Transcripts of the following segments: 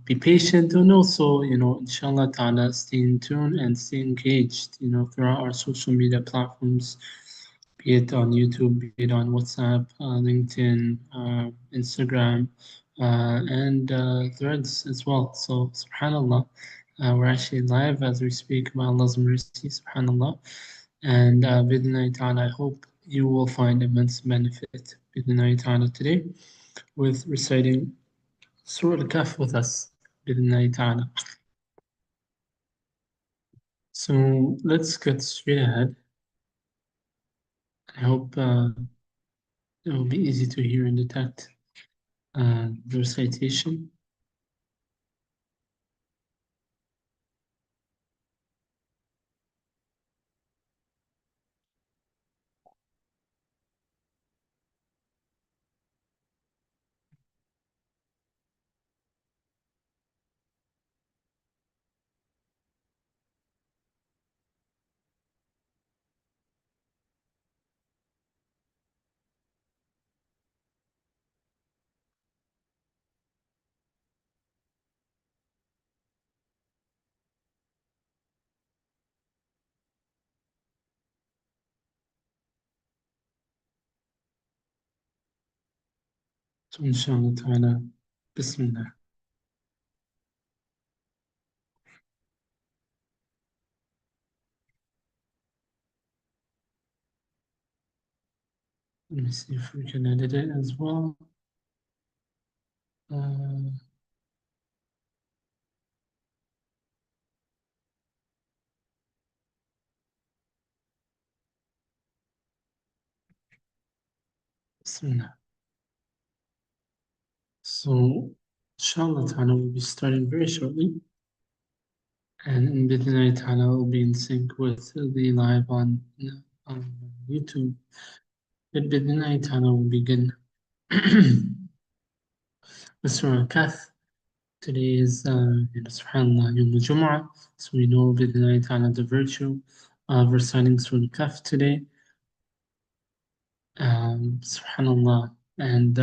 be patient and also, inshallah ta'ala, stay in tune and stay engaged, throughout our social media platforms, be it on YouTube, be it on WhatsApp, LinkedIn, Instagram, and Threads as well. So, subhanAllah, we're actually live as we speak about Allah's mercy, subhanAllah. And bidhnillahi ta'ala, I hope you will find immense benefit, bidhnillahi ta'ala, today with reciting Surah Al-Kahf with us, bidhnillahi ta'ala. So let's get straight ahead. I hope it will be easy to hear and detect the recitation. So inshallah ta'ala, Bismillah. Let me see if we can edit it as well. Bismillah. So, inshallah ta'ala, we'll be starting very shortly. And in bidhnillahi ta'ala, we'll be in sync with the live on YouTube. But bidhnillahi ta'ala, we'll begin with Surah Al-Kahf. Today is, subhanAllah, Yawm al-Jum'ah. So we know bidhnillahi ta'ala the virtue of reciting Surah Al-Kahf today. Subhanallah. And,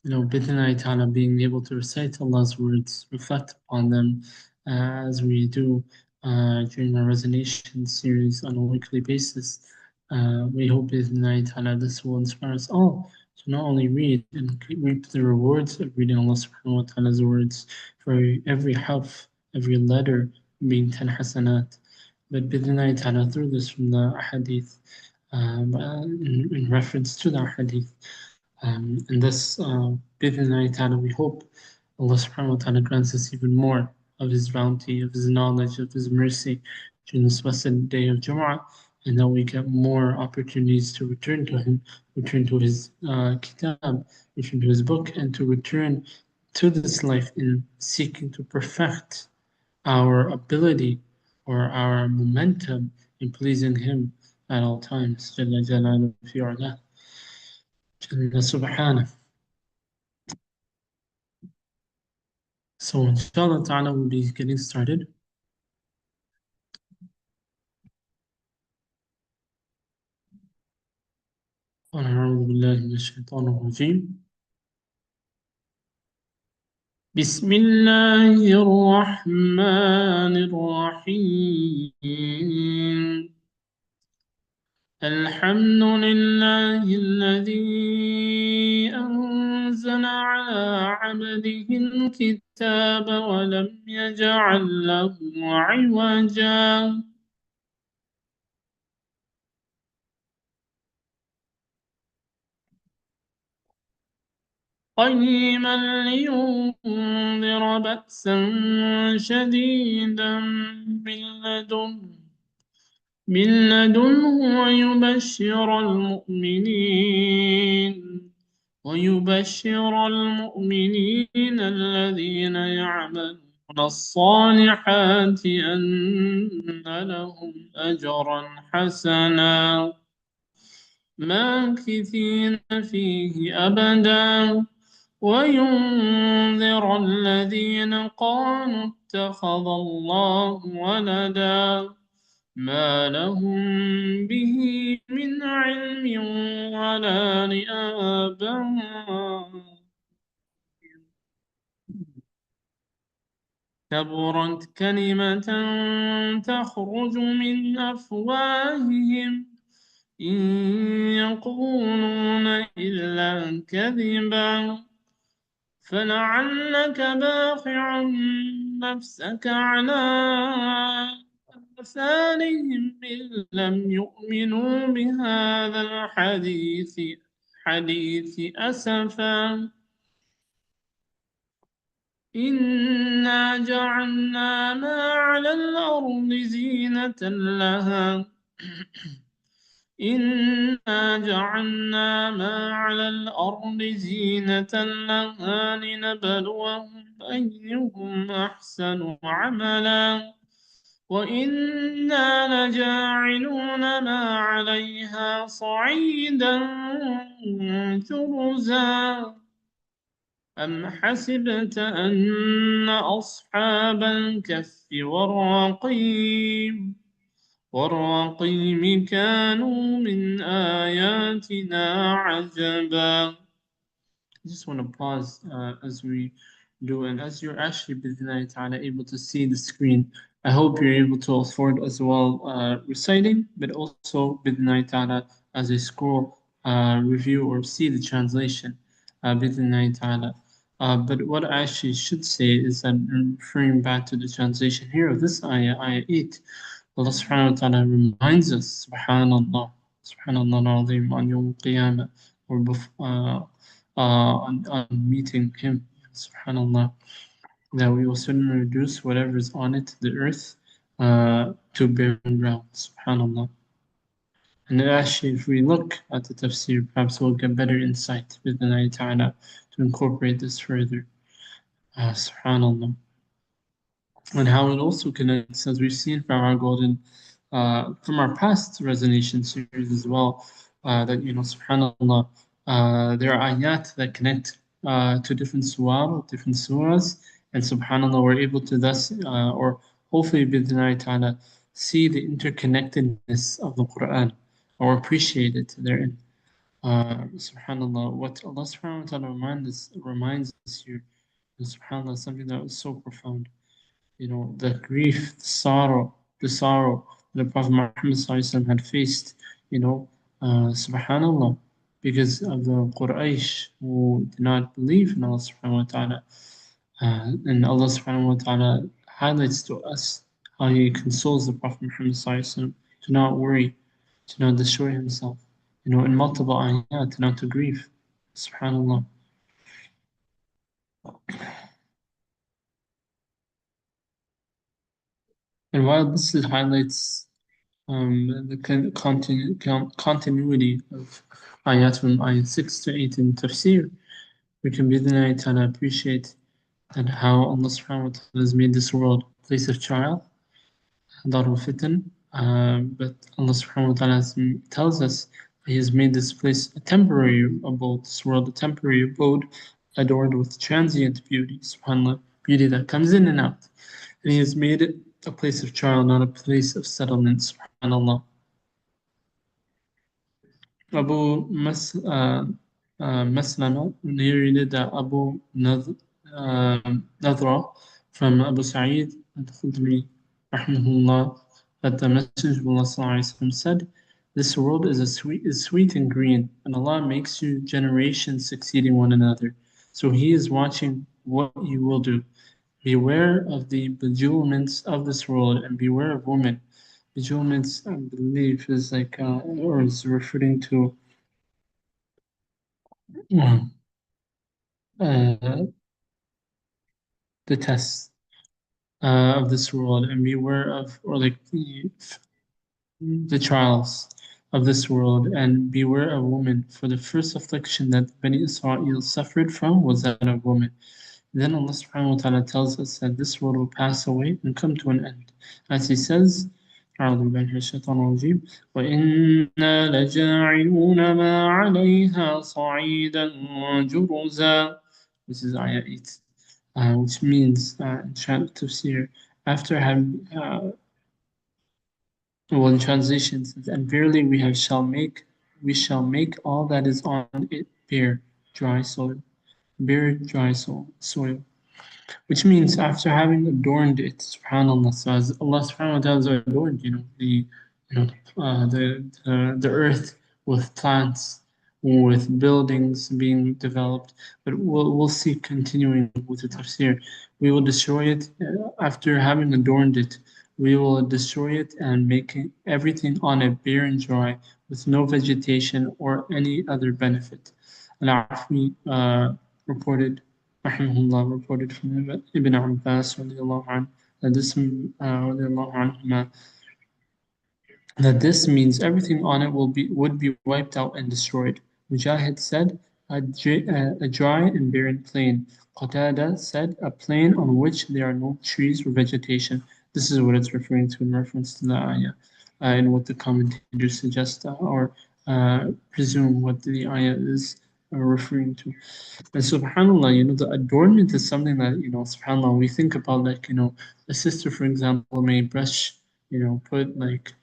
bidhnillahi ta'ala, being able to recite Allah's words, reflect upon them as we do during our ResoNation series on a weekly basis. We hope bidhnillahi ta'ala this will inspire us all to not only read and reap the rewards of reading Allah subhanahu wa ta'ala's words for every harf, every letter being 10 hasanat, but bidhnillahi ta'ala through this from the hadith, in reference to the hadith. And thus, bidhnillahi ta'ala, we hope Allah subhanahu wa ta'ala grants us even more of His bounty, of His knowledge, of His mercy during this blessed day of Jum'ah, and that we get more opportunities to return to Him, return to His kitab, return to His book, and to return to this life in seeking to perfect our ability or our momentum in pleasing Him at all times. Jalla Jalaluhu fi Ula. Jalla Subhanahu. So inshallah ta'ala, we'll be getting started. أعوذ بالله من الشيطان الرجيم. بسم الله الرحمن الرحيم. الحمد لله الذي أنزل على عبده الكتاب ولم يجعل له عوجا قيما لينذر بأسا شديدا من لدنه ويبشر المؤمنين الذين يعملون الصالحات أن لهم أجرا حسنا ماكثين فيه أبدا وينذر الذين قالوا اتخذ الله ولدا ما لهم به من علم ولا لآبائهم كبرت كلمة تخرج من أفواههم إن يقولون إلا كذبا فلعلك باخع نفسك على آثارهم إن لم يؤمنوا بهذا الحديث أسفا إنا جعلنا ما على الأرض زينة لها إنا جعلنا ما على الأرض زينة لها لنبلوهم أيهم أحسن عملا وإنا لجاعلون ما عليها صعيدا جرزا أم حسبت أن أصحاب الكهف والرقيم كانوا من آياتنا عجبا. I just want to pause as we do, and as you're actually بإذن ta'ala able to see the screen, I hope you're able to afford as well reciting, but also بإذن ta'ala as a scroll review or see the translation بإذن ta'ala. But what I actually should say is that referring back to the translation here of this ayah, ayah 8, Allah subhanahu wa ta'ala reminds us, subhanallah, subhanallah al-azim, on Yawm al-Qiyamah, or on meeting Him, subhanallah, that we will certainly reduce whatever is on it, the earth, to barren ground, subhanallah. And actually, if we look at the tafsir, perhaps we'll get better insight with the night ta'ala to incorporate this further. Subhanallah. And how it also connects, as we've seen from our from our past ResoNation series as well, that, subhanAllah, there are ayat that connect to different different surahs, and subhanAllah, we're able to thus, or hopefully, bidnai ta'ala, see the interconnectedness of the Quran, or appreciate it therein. SubhanAllah, what Allah subhanahu wa ta'ala reminds us here, subhanAllah, something that was so profound. The grief, the sorrow that the Prophet Muhammad had faced, subhanAllah, because of the Quraysh who did not believe in Allah subhanahu wa ta'ala. And Allah subhanahu wa ta'ala highlights to us how He consoles the Prophet Muhammad to not worry, to not destroy himself, in multiple ayat, not to grieve. SubhanAllah. And while this highlights the continuity of ayat from ayat 6 to 8 in tafsir, we can be the ta'ala appreciate that how Allah subhanahu wa ta'ala has made this world a place of trial, darul fitan, but Allah subhanahu wa ta'ala tells us that He has made this place a temporary abode, this world a temporary abode adorned with transient beauty, subhanAllah, beauty that comes in and out. And He has made it a place of trial, not a place of settlement, subhanAllah. Abu Maslama narrated that Abu Nadra from Abu Sa'id al-Khudri rahimahullah, that the Messenger of Allah said, "This world is sweet and green, and Allah makes you generations succeeding one another. So He is watching what you will do. Beware of the bejewelments of this world, and beware of women." Bejewelments, I believe, is like, or is referring to uh, the tests of this world, and beware of, or like the trials of this world, and beware of women, for the first affliction that Bani Israel suffered from was that of women. Then Allah subhanahu wa ta'ala tells us that this world will pass away and come to an end. As He says, أعوذ بالله من الشيطان الرجيم وإنا لجاعلون ما عليها صعيدا جرزا. This is ayah 8, which means, in tafsir, after having, well, in translation, says, and verily we shall make all that is on it bare dry soil, bare dry soil. which means after having adorned it, subhanallah, so as Allah subhanahu wa ta'ala has adorned, you know, the earth with plants, with buildings being developed, but we'll see continuing with the tafsir. We will destroy it after having adorned it. We will destroy it and make everything on it bare and dry, with no vegetation or any other benefit. Al-Afwi reported rahimahullah reported from Ibn Abbas radiallahu anhu that radiallahu anhuma, that this means everything on it would be wiped out and destroyed. Mujahid said, a dry and barren plain. Qatada said, a plain on which there are no trees or vegetation. This is what it's referring to in reference to the ayah, and what the commentators suggest or presume what the ayah is referring to. And subhanAllah, the adornment is something that, subhanAllah, we think about, like, a sister, for example, may brush, put like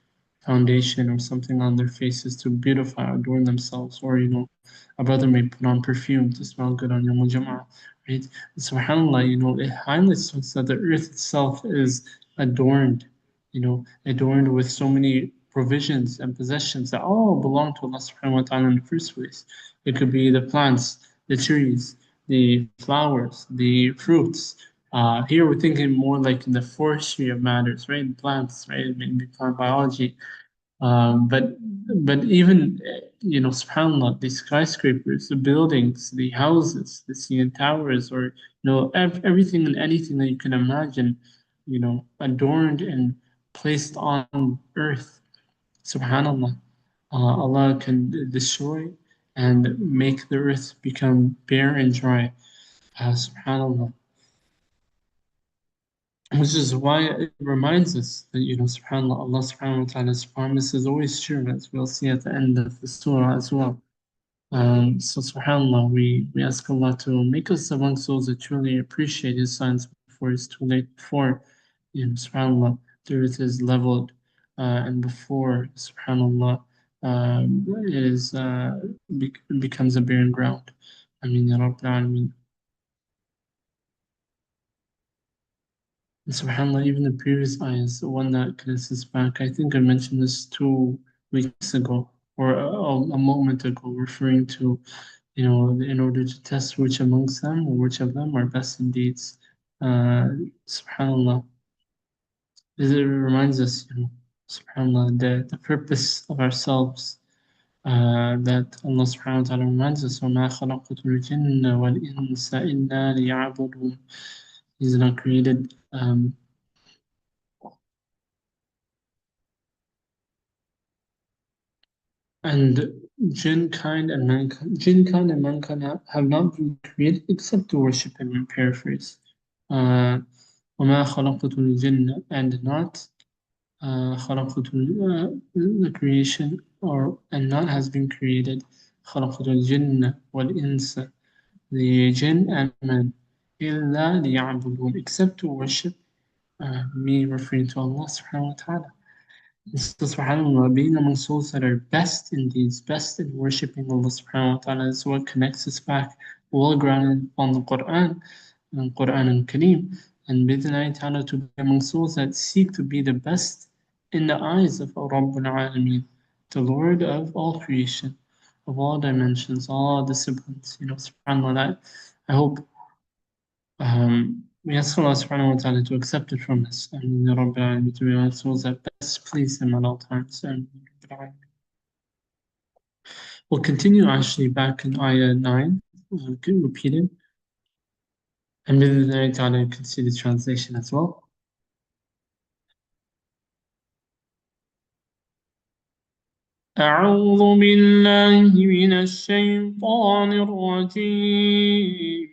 foundation or something on their faces to beautify, adorn themselves, or, a brother may put on perfume to smell good on Yom Jama'ah, right? And subhanAllah, it highlights to us that the earth itself is adorned, adorned with so many provisions and possessions that all belong to Allah subhanahu wa ta'ala in the first place. It could be the plants, the trees, the flowers, the fruits. Here we're thinking more like in the forestry of matters, right? Plants, right? Maybe plant biology. But even subhanallah, the skyscrapers, the buildings, the houses, the CN towers, or everything and anything that you can imagine, adorned and placed on earth. Subhanallah, Allah can destroy and make the earth become bare and dry. Subhanallah. Which is why it reminds us that, subhanAllah, Allah subhanahu wa ta'ala's promise is always true, as we'll see at the end of the surah as well. So subhanAllah, we ask Allah to make us amongst those that truly appreciate His signs before it's too late, before, subhanAllah, the earth is leveled, and before, subhanAllah, it is, becomes a barren ground. Ameen, Ya Rabb al-Alameen. And subhanAllah, even the previous ayahs, the one that connects us back, I think I mentioned this 2 weeks ago or a moment ago, referring to, in order to test which amongst them or which of them are best in deeds. Subhanallah, it reminds us, subhanAllah, the purpose of ourselves. That Allah subhanahu wa ta'ala reminds us, وَمَا خَلَقْتُ الْجِنَّ وَالْإِنسَ إِلَّا لِيَعْبُدُونَ. He's not created and jinn kind and mankind have not been created except to worship Him, in paraphrase. وَمَا خَلَقْتُ الْجِنَّ, and not خَلَقْتُ the creation, and not has been created خَلَقْتُ الْجِنَّ وَالْإِنسَ, the jinn and man, إِلَّا لِيَعْبُدُونَ, except to worship me, referring to Allah subhanahu wa ta'ala. So subhanAllah, being among souls that are best in deeds, best in worshipping Allah subhanahu wa ta'ala is what connects us back, well grounded on the Quran and Quran and Kareem, and bid'nai ta'ala to be among souls that seek to be the best in the eyes of Rabbul Alameen, the Lord of all creation, of all dimensions, all disciplines. SubhanAllah, that I hope we ask Allah subhanahu wa ta'ala to accept it from us, and Rabbil Alameen, to be among souls that best please Him at all times. And we'll continue actually back in ayah 9, repeat it, and with the ta'ala you can see the translation as well. أعوذ بالله من الشيطان الرجيم.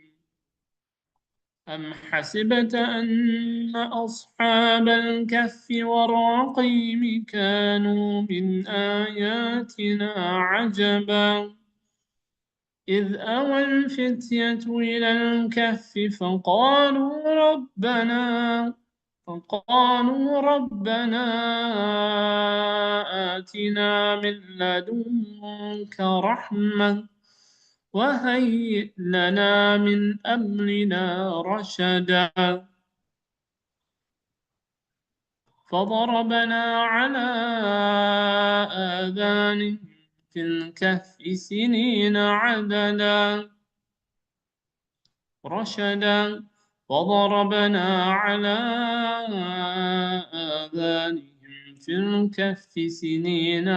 أم حسبت أن أصحاب الكهف والرقيم كانوا من آياتنا عجبا إذ أوى الفتية إلى الكهف فقالوا ربنا آتنا من لدنك رحمة وهيئ لنا من أمرنا رشدا فضربنا على آذانهم في الكهف سنين عددا رشدا وضربنا على آذانهم في الكهف سنين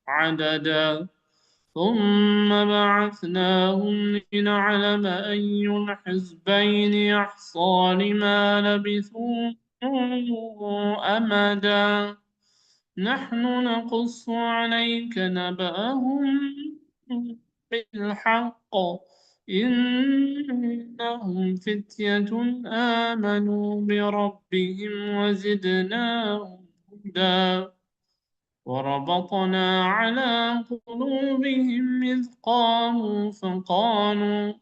عددا ثم بعثناهم لنعلم أي الحزبين أحصى لما لبثوا أمدا نحن نقص عليك نبأهم بالحق إنهم فتية آمنوا بربهم وزدناهم هدى وربطنا على قلوبهم إذ قاموا فقالوا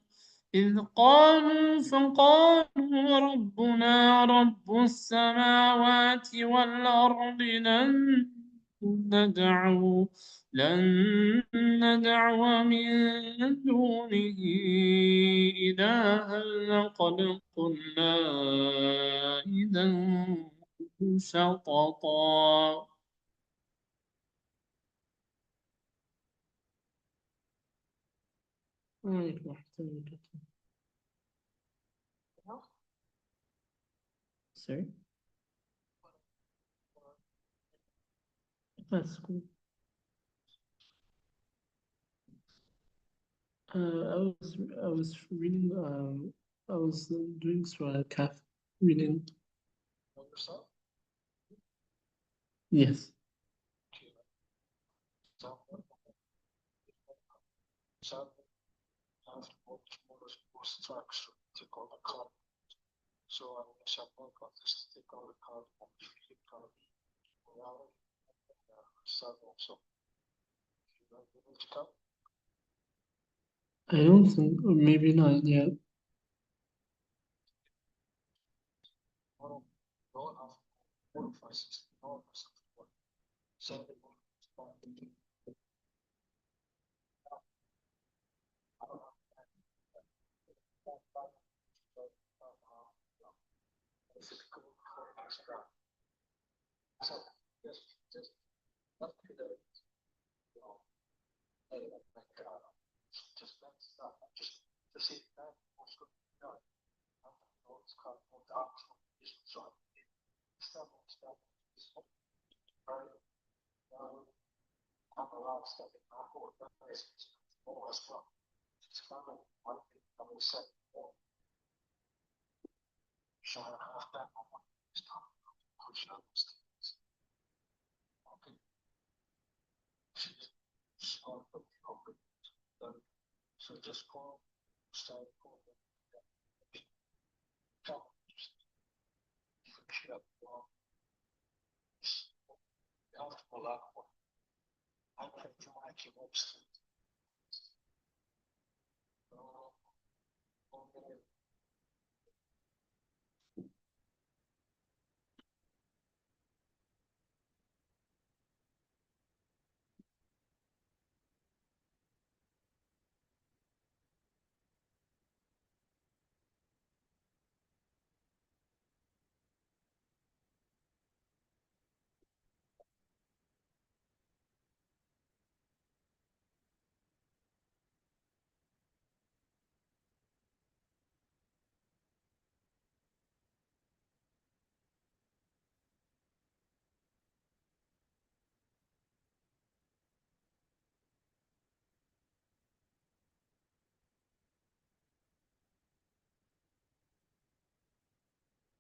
ربنا رب السماوات والأرض ندعو لن ندعو من دونه إلها لقد قلنا إذا شططا عليكم ورحمة الله وبركاته. Sorry? That's cool. I was reading I was doing Surah Al-Kahf reading. Yes. I don't think, or maybe not yet.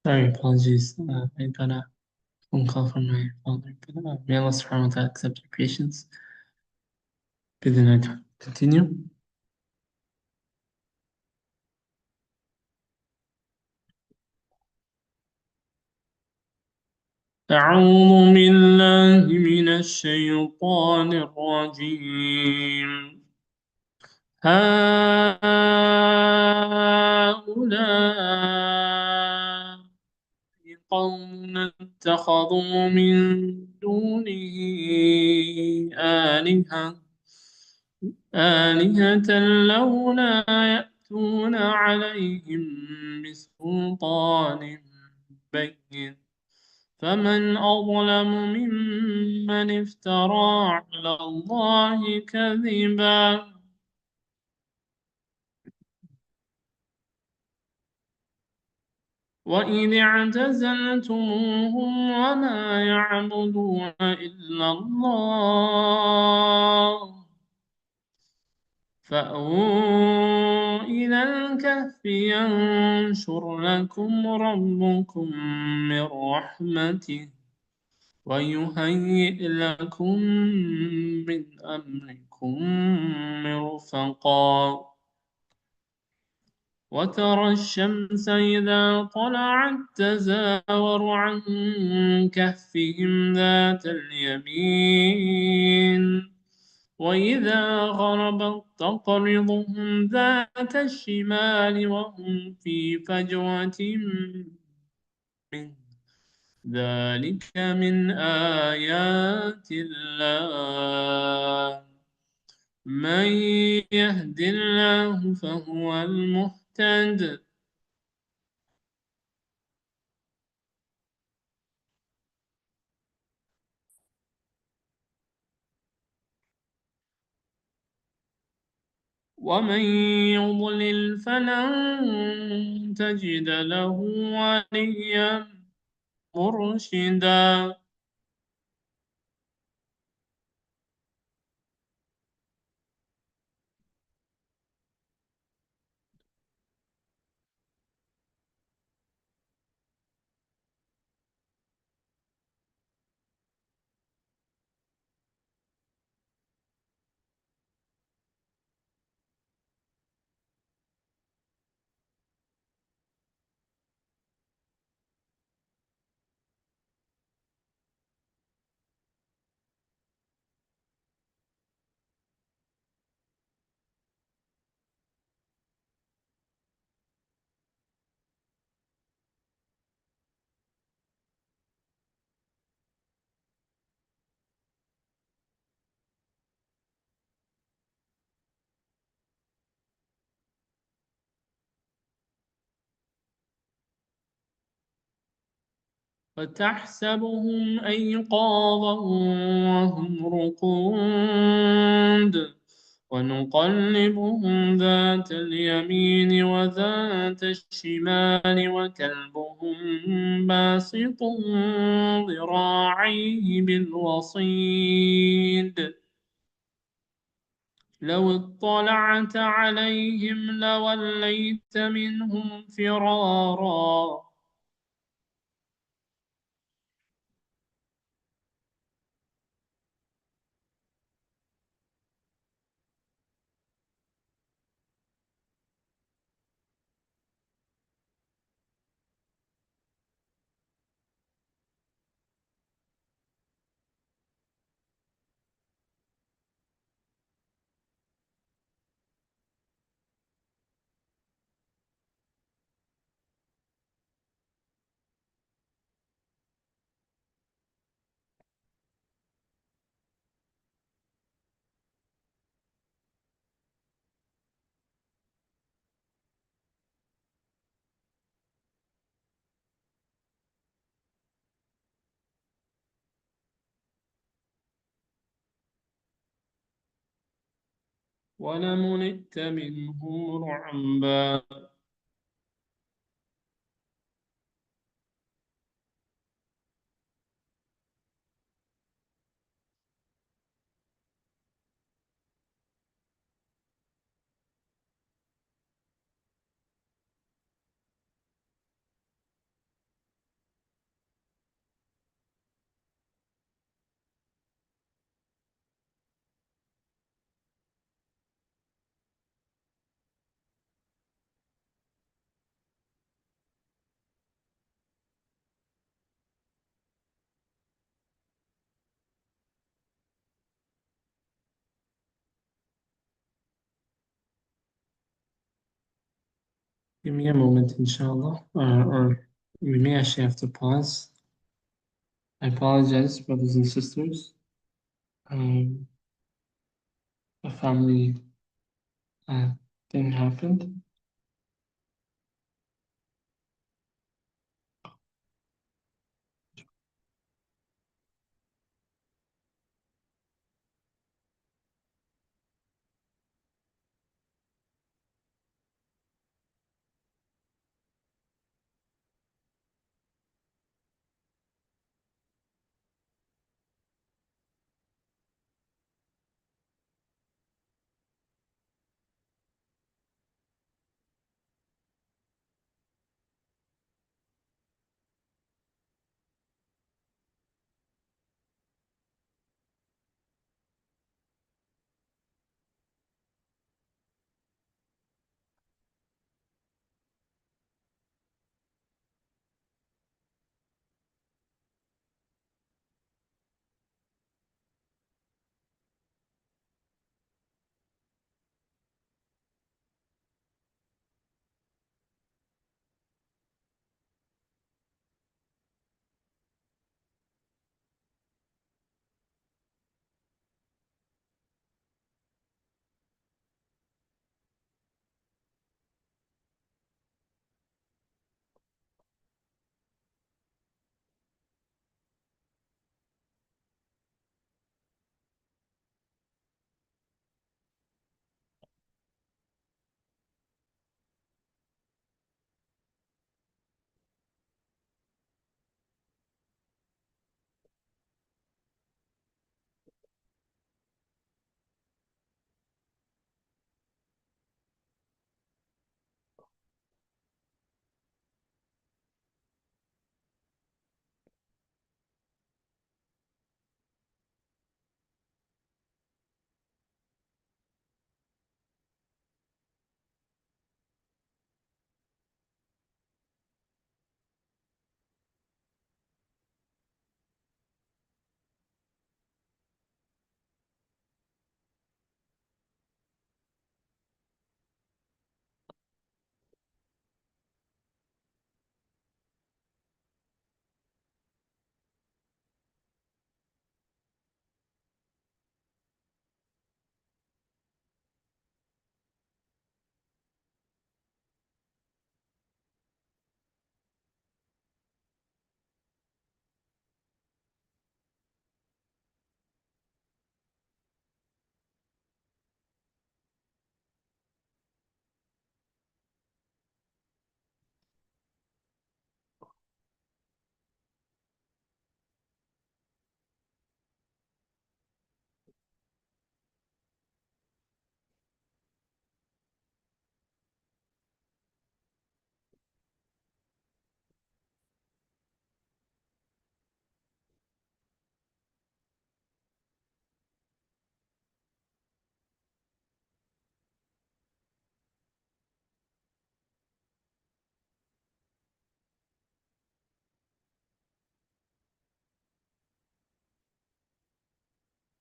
Sorry, apologies. I got a phone call from my father, but may Allah subhanahu wa ta'ala accept your patience. Bidin, continue. أعوذ بالله من الشيطان الرجيم هؤلاء قوم اتخذوا من دونه آلهة آلهة لولا يأتون عليهم بسلطان بين فمن أظلم ممن افترى على الله كذبا وإذ اعتزلتموهم وما يعبدون إلا الله فأووا إلى الكهف ينشر لكم ربكم من رحمته ويهيئ لكم من أمركم مرفقا وترى الشمس إذا طلعت تزاور عن كهفهم ذات اليمين وإذا غربت تقرضهم ذات الشمال وهم في فجوة منه ذلك من آيات الله من يهد الله فهو المهتد ومن يضلل فلن تجد له وليا مرشدا فتحسبهم أيقاظا وهم رقود ونقلبهم ذات اليمين وذات الشمال وكلبهم باسط ذراعيه بالوصيد لو اطلعت عليهم لوليت منهم فرارا ولملئت منهم رعبا Give me a moment, inshallah, or we may actually have to pause. I apologize, brothers and sisters. Um, a family uh, thing happened.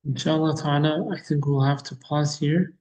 Inshallah ta'ala, I think we'll have to pause here.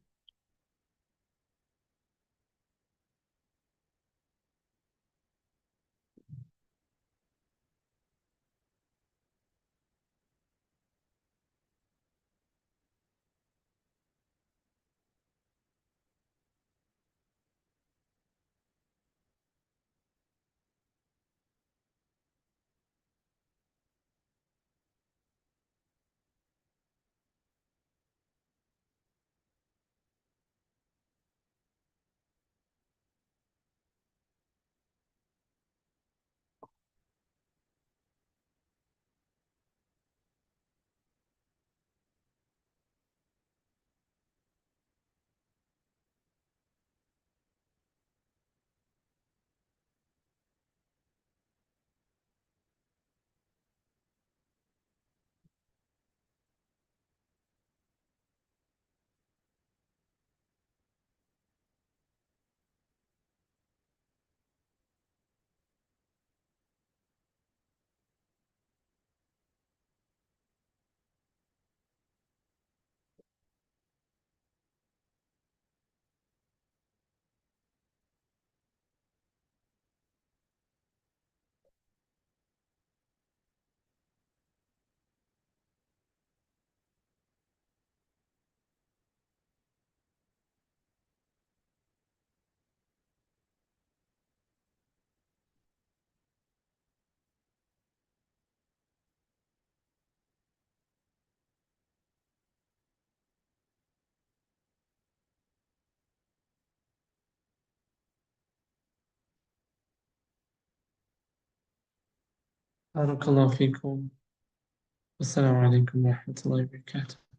Barakallahu feekum. Assalamu alaikum wa rahmatullahi wa barakatuh.